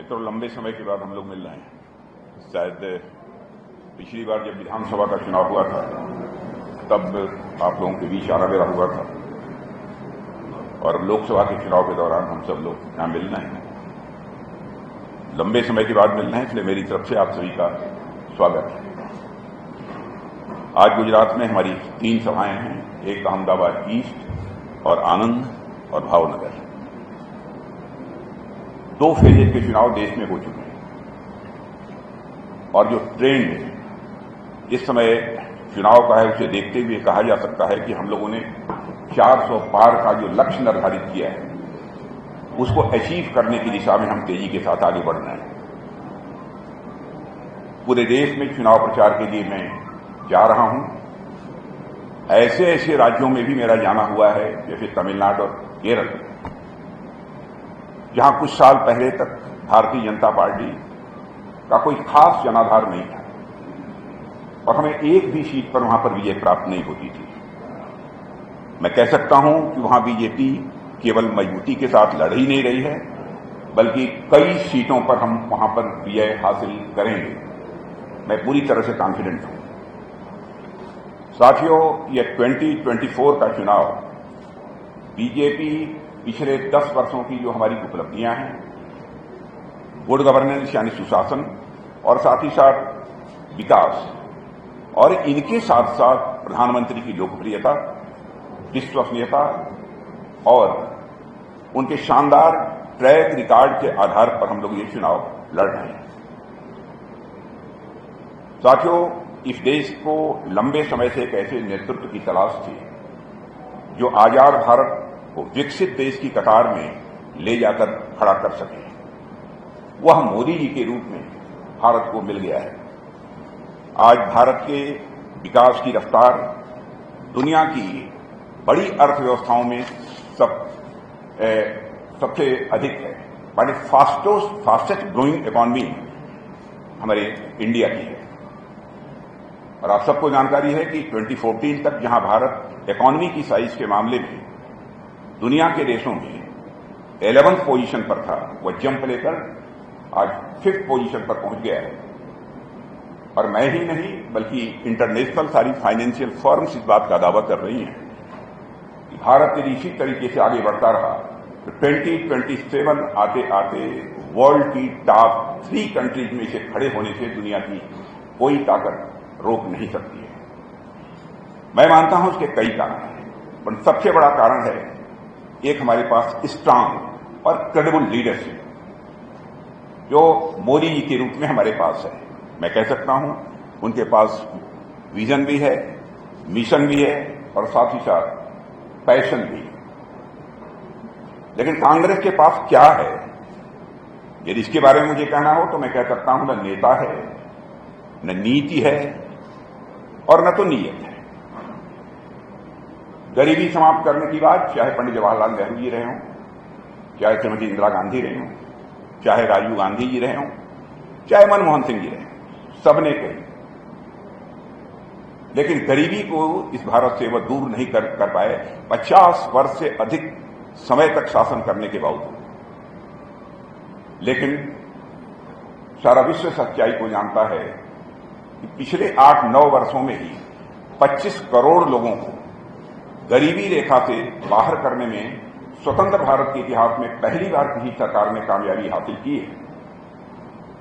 मित्रों, लंबे समय के बाद हम लोग मिल रहे हैं। शायद पिछली बार जब विधानसभा का चुनाव हुआ था तब आप लोगों के बीच आना मेरा हुआ था, और लोकसभा के चुनाव के दौरान हम सब लोग यहां मिल रहे हैं। लंबे समय के बाद मिल रहे हैं, इसलिए मेरी तरफ से आप सभी का स्वागत है। आज गुजरात में हमारी 3 सभाएं हैं, एक अहमदाबाद ईस्ट और आनंद और भावनगर। 2 फेज के चुनाव देश में हो चुके हैं, और जो ट्रेंड इस समय चुनाव का है उसे देखते हुए कहा जा सकता है कि हम लोगों ने 400 पार का जो लक्ष्य निर्धारित किया है उसको अचीव करने की दिशा में हम तेजी के साथ आगे बढ़ रहे हैं। पूरे देश में चुनाव प्रचार के लिए मैं जा रहा हूं। ऐसे ऐसे राज्यों में भी मेरा जाना हुआ है, जैसे तमिलनाडु और केरल, जहां कुछ साल पहले तक भारतीय जनता पार्टी का कोई खास जनाधार नहीं था और हमें एक भी सीट पर वहां पर विजय प्राप्त नहीं होती थी। मैं कह सकता हूं कि वहां बीजेपी केवल मजबूती के साथ लड़ ही नहीं रही है, बल्कि कई सीटों पर हम वहां पर विजय हासिल करेंगे। मैं पूरी तरह से कॉन्फिडेंट हूं। साथियों, ये 2024 का चुनाव बीजेपी पिछले 10 वर्षों की जो हमारी उपलब्धियां हैं, गुड गवर्नेंस यानी सुशासन, और साथ ही साथ विकास, और इनके साथ साथ प्रधानमंत्री की लोकप्रियता, विश्वसनीयता और उनके शानदार ट्रैक रिकॉर्ड के आधार पर हम लोग ये चुनाव लड़ रहे हैं। साथियों, इस देश को लंबे समय से एक ऐसे नेतृत्व की तलाश थी जो आजाद भारत को विकसित देश की कतार में ले जाकर खड़ा कर सके। वह मोदी जी के रूप में भारत को मिल गया है। आज भारत के विकास की रफ्तार दुनिया की बड़ी अर्थव्यवस्थाओं में सबसे अधिक है। बट फास्टेस्ट ग्रोइंग इकोनॉमी हमारे इंडिया की है। और आप सबको जानकारी है कि 2014 तक जहां भारत इकोनॉमी की साइज के मामले में दुनिया के देशों में 11th पोजीशन पर था, वह जंप लेकर आज 5th पोजीशन पर पहुंच गया है। और मैं ही नहीं बल्कि इंटरनेशनल सारी फाइनेंशियल फर्म्स इस बात का दावा कर रही हैं कि भारत यदि इसी तरीके से आगे बढ़ता रहा तो 2027 आते आते वर्ल्ड की टॉप 3 कंट्रीज में से खड़े होने से दुनिया की कोई ताकत रोक नहीं सकती है। मैं मानता हूं उसके कई कारण हैं, पर सबसे बड़ा कारण है एक हमारे पास स्ट्रांग और क्रेडिबल लीडरशिप जो मोदी जी के रूप में हमारे पास है। मैं कह सकता हूं उनके पास विजन भी है, मिशन भी है और साथ ही साथ पैशन भी है। लेकिन कांग्रेस के पास क्या है, यदि इसके बारे में मुझे कहना हो तो मैं कह सकता हूं न नेता है, न नीति है और न तो नीयत है। गरीबी समाप्त करने की बात चाहे पंडित जवाहरलाल नेहरू जी रहे हों, चाहे श्रीमती इंदिरा गांधी रहे हों, चाहे राजीव गांधी जी रहे हों, चाहे मनमोहन सिंह जी रहे हों, सबने कही। लेकिन गरीबी को इस भारत से वह दूर नहीं कर पाए 50 वर्ष से अधिक समय तक शासन करने के बावजूद। लेकिन सारा विश्व सच्चाई को जानता है कि पिछले 8-9 वर्षों में ही 25 करोड़ लोगों को गरीबी रेखा से बाहर करने में स्वतंत्र भारत के इतिहास में पहली बार किसी सरकार ने कामयाबी हासिल की है।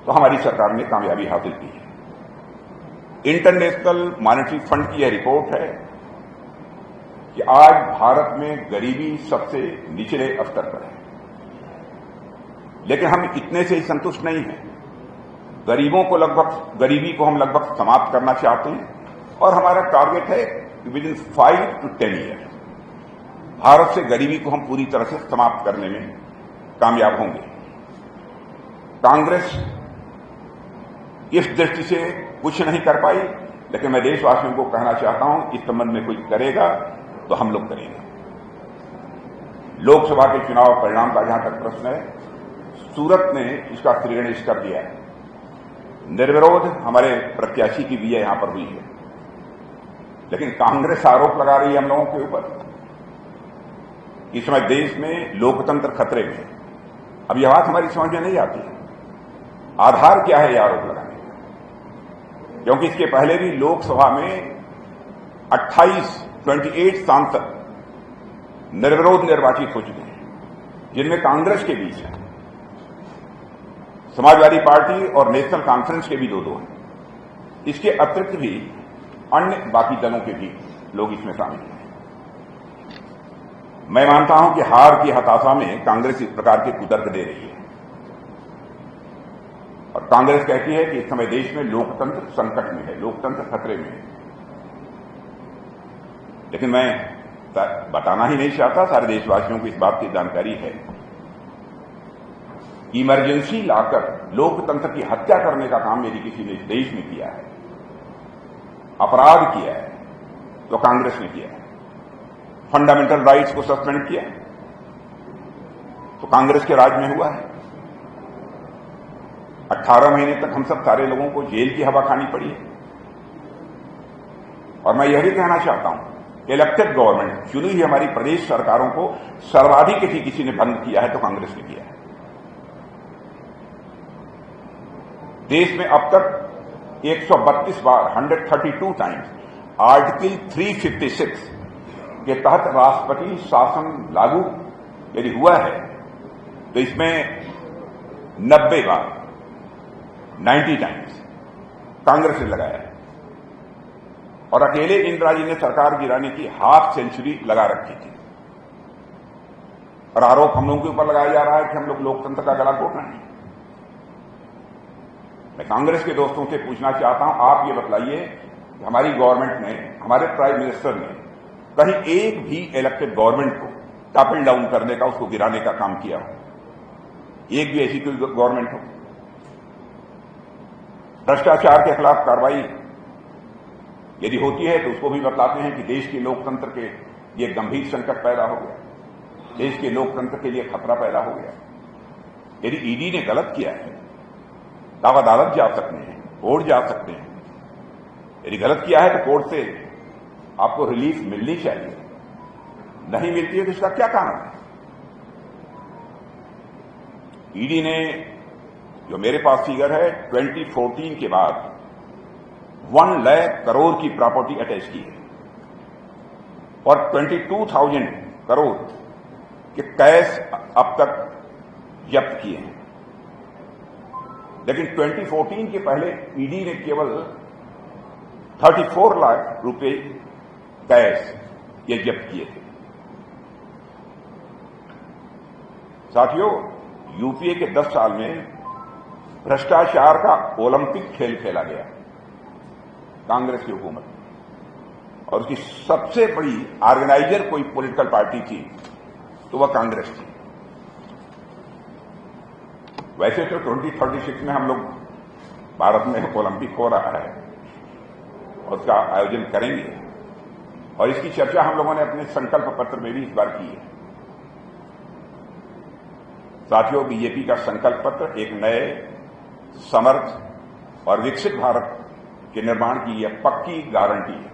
तो हमारी सरकार ने कामयाबी हासिल की है। इंटरनेशनल मॉनेटरी फंड की यह रिपोर्ट है कि आज भारत में गरीबी सबसे निचले स्तर पर है। लेकिन हम इतने से ही संतुष्ट नहीं हैं। गरीबी को हम लगभग समाप्त करना चाहते हैं और हमारा टारगेट है कि with in 5 to 10 year Bharat से गरीबी को हम पूरी तरह से समाप्त करने में कामयाब होंगे। कांग्रेस इस दृष्टि से कुछ नहीं कर पाई, लेकिन मैं देशवासियों को कहना चाहता हूं इस संबंध में कोई करेगा तो हम लोग करेंगे। लोकसभा के चुनाव परिणाम का जहां तक प्रश्न है, सूरत ने इसका श्रीगणेश कर दिया है। निर्विरोध हमारे प्रत्याशी की विजय यहां पर हुई है। लेकिन कांग्रेस आरोप लगा रही है हम लोगों के ऊपर। इस समय देश में लोकतंत्र खतरे में है। अब यह बात हमारी समझ में नहीं आती है। आधार क्या है यह आरोप लगाने का? क्योंकि इसके पहले भी लोकसभा में 28 सांसद निर्विरोध निर्वाचित हो चुके हैं, जिनमें कांग्रेस के बीच है, समाजवादी पार्टी और नेशनल कॉन्फ्रेंस के भी दो हैं। इसके अतिरिक्त भी अन्य बाकी दलों के भी लोग इसमें शामिल हैं। मैं मानता हूं कि हार की हताशा में कांग्रेस इस प्रकार के कुतर्क दे रही है और कांग्रेस कहती है कि इस समय देश में लोकतंत्र संकट में है, लोकतंत्र खतरे में है। लेकिन मैं बताना ही नहीं चाहता, सारे देशवासियों को इस बात की जानकारी है। इमरजेंसी लाकर लोकतंत्र की हत्या करने का काम यदि किसी ने इस देश में किया है, अपराध किया है, तो कांग्रेस ने किया है। फंडामेंटल राइट्स को सस्पेंड किया तो कांग्रेस के राज में हुआ है। 18 महीने तक हम सब सारे लोगों को जेल की हवा खानी पड़ी है। और मैं यह भी कहना चाहता हूं, इलेक्टेड गवर्नमेंट, चुनी हुई हमारी प्रदेश सरकारों को सर्वाधिक किसी ने भंग किया है तो कांग्रेस ने किया है। देश में अब तक 132 बार 132 टाइम्स आर्टिकल 356 के तहत राष्ट्रपति शासन लागू यदि हुआ है तो इसमें 90 बार 90 टाइम्स कांग्रेस ने लगाया है और अकेले इंदिरा जी ने सरकार गिराने की हाफ सेंचुरी लगा रखी थी। और आरोप हम लोगों के ऊपर लगाया जा रहा है कि हम लोग लोकतंत्र का गला घोट रहे हैं। मैं कांग्रेस के दोस्तों से पूछना चाहता हूं, आप ये बतलाइए कि हमारी गवर्नमेंट ने, हमारे प्राइम मिनिस्टर ने कहीं एक भी इलेक्टेड गवर्नमेंट को टॉप एंड डाउन करने का, उसको गिराने का काम किया हो? एक भी ऐसी कोई गवर्नमेंट हो? भ्रष्टाचार के खिलाफ कार्रवाई यदि होती है तो उसको भी बतलाते हैं कि देश के लोकतंत्र के लिए गंभीर संकट पैदा हो गया, देश के लोकतंत्र के लिए खतरा पैदा हो गया। यदि ईडी ने गलत किया है तो आप अदालत जा सकते हैं, कोर्ट जा सकते हैं। यदि गलत किया है तो कोर्ट से आपको रिलीफ मिलनी चाहिए, नहीं मिलती है तो इसका क्या कारण है? ईडी ने, जो मेरे पास फिगर है, 2014 के बाद 1 लाख करोड़ की प्रॉपर्टी अटैच की है और 22,000 करोड़ के कैश अब तक जब्त किए हैं। लेकिन 2014 के पहले ईडी ने केवल 34 लाख रुपए कैश ये जब्त किए थे। साथियों, यूपीए के 10 साल में भ्रष्टाचार का ओलंपिक खेल खेला गया कांग्रेस की हुकूमत में, और उसकी सबसे बड़ी ऑर्गेनाइजर कोई पॉलिटिकल पार्टी थी तो वह कांग्रेस थी। वैसे तो 2036 में हम लोग, भारत में ओलंपिक हो रहा है और उसका आयोजन करेंगे और इसकी चर्चा हम लोगों ने अपने संकल्प पत्र में भी इस बार की है। साथियों, बीजेपी का संकल्प पत्र एक नए, समर्थ और विकसित भारत के निर्माण की यह पक्की गारंटी है।